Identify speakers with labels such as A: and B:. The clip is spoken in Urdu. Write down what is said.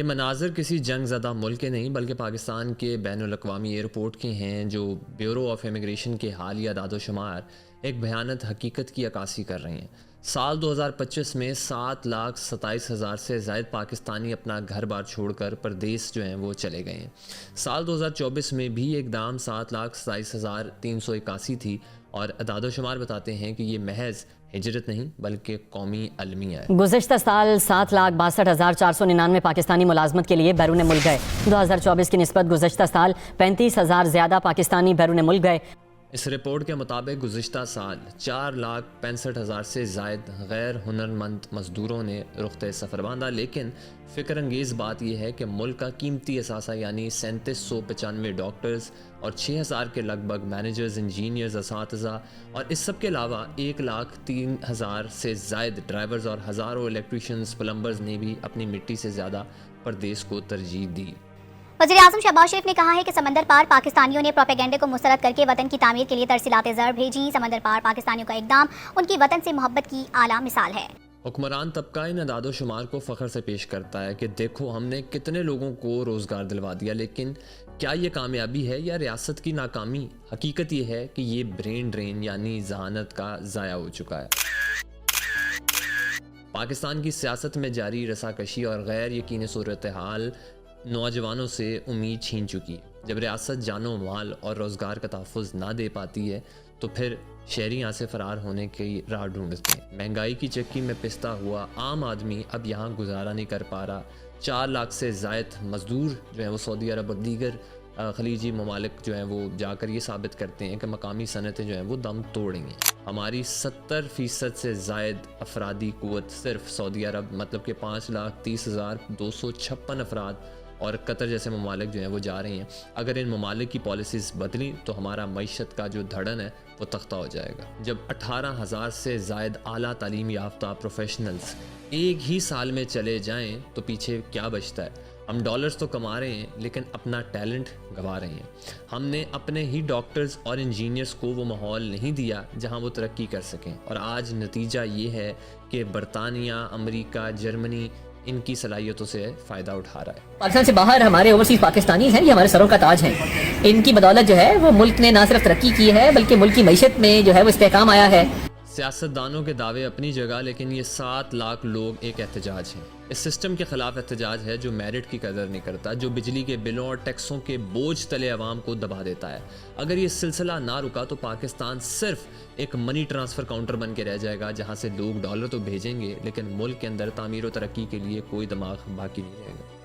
A: یہ مناظر کسی جنگ زدہ ملک کے نہیں بلکہ پاکستان کے بین الاقوامی ایئرپورٹ کے ہیں، جو بیورو آف امیگریشن کے حالیہ اعداد و شمار ایک بھیانک حقیقت کی عکاسی کر رہے ہیں۔ سال 2025 میں 7,27,000 سے زائد پاکستانی اپنا گھر بار چھوڑ کر پردیس جو ہیں وہ چلے گئے ہیں۔ سال 2024 میں بھی اقدام 7,27,381 تھی، اور اعداد و شمار بتاتے ہیں کہ یہ محض ہجرت نہیں بلکہ قومی المیہ ہے۔
B: گزشتہ سال 7,62,499 پاکستانی ملازمت کے لیے بیرون ملک گئے۔ 2024 کی نسبت گزشتہ سال 35,000 زیادہ پاکستانی بیرون ملک گئے۔
A: اس رپورٹ کے مطابق گزشتہ سال 4,65,000 سے زائد غیر ہنرمند مزدوروں نے رخت سفر باندھا، لیکن فکر انگیز بات یہ ہے کہ ملک کا قیمتی اثاثہ یعنی 3795 ڈاکٹرز اور 6,000 کے لگ بھگ مینیجرز، انجینئرز، اساتذہ اور اس سب کے علاوہ 1,03,000 سے زائد ڈرائیورز اور ہزاروں الیکٹریشنز، پلمبرز نے بھی اپنی مٹی سے زیادہ پردیس کو ترجیح دی۔
C: وزیراعظم شہباز شریف نے کہا ہے کہ سمندر پار پاکستانیوں نے پروپیگنڈے کو مسترد کر کے وطن کی تعمیر کے لیے ترسیلات زر بھیجیں۔ سمندر پار پاکستانیوں کا اقدام ان کی وطن سے محبت کی اعلیٰ مثال ہے۔
A: حکمران طبقہ ان اعداد و شمار کو فخر سے پیش کرتا ہے کہ دیکھو ہم نے کتنے لوگوں کو روزگار دلوا دیا، لیکن کیا یہ کامیابی ہے یا ریاست کی ناکامی؟ حقیقت یہ ہے کہ یہ برین ڈرین یعنی ذہانت کا ضائع ہو چکا ہے۔ پاکستان کی سیاست میں جاری رساکشی اور غیر یقینی صورتحال نوجوانوں سے امید چھین چکی ہے۔ جب ریاست جان و مال اور روزگار کا تحفظ نہ دے پاتی ہے تو پھر شہری یہاں سے فرار ہونے کی راہ ڈھونڈتے ہیں۔ مہنگائی کی چکی میں پستا ہوا عام آدمی اب یہاں گزارا نہیں کر پا رہا۔ 4 لاکھ سے زائد مزدور جو ہیں وہ سعودی عرب اور دیگر خلیجی ممالک جو ہیں وہ جا کر یہ ثابت کرتے ہیں کہ مقامی صنعتیں جو ہیں وہ دم توڑیں گے۔ ہماری 70% سے زائد افرادی قوت صرف سعودی عرب، مطلب کہ 5,30,256 افراد اور قطر جیسے ممالک جو ہیں وہ جا رہے ہیں۔ اگر ان ممالک کی پالیسیز بدلیں تو ہمارا معیشت کا جو دھڑن ہے وہ تختہ ہو جائے گا۔ جب 18,000 سے زائد اعلیٰ تعلیم یافتہ پروفیشنلز ایک ہی سال میں چلے جائیں تو پیچھے کیا بچتا ہے؟ ہم ڈالرز تو کما رہے ہیں لیکن اپنا ٹیلنٹ گوا رہے ہیں۔ ہم نے اپنے ہی ڈاکٹرز اور انجینئرز کو وہ ماحول نہیں دیا جہاں وہ ترقی کر سکیں، اور آج نتیجہ یہ ہے کہ برطانیہ، امریکہ، جرمنی ان کی صلاحیتوں سے فائدہ اٹھا رہا ہے۔
D: پاکستان سے باہر ہمارے اوورسیز پاکستانی ہیں، یہ ہمارے سروں کا تاج ہیں۔ ان کی بدولت جو ہے وہ ملک نے نہ صرف ترقی کی ہے بلکہ ملک کی معیشت میں جو ہے وہ استحکام آیا ہے۔
A: سیاستدانوں کے دعوے اپنی جگہ، لیکن یہ 7 لاکھ لوگ ایک احتجاج ہیں۔ اس سسٹم کے خلاف احتجاج ہے جو میرٹ کی قدر نہیں کرتا، جو بجلی کے بلوں اور ٹیکسوں کے بوجھ تلے عوام کو دبا دیتا ہے۔ اگر یہ سلسلہ نہ رکا تو پاکستان صرف ایک منی ٹرانسفر کاؤنٹر بن کے رہ جائے گا، جہاں سے لوگ ڈالر تو بھیجیں گے لیکن ملک کے اندر تعمیر و ترقی کے لیے کوئی دماغ باقی نہیں رہے گا۔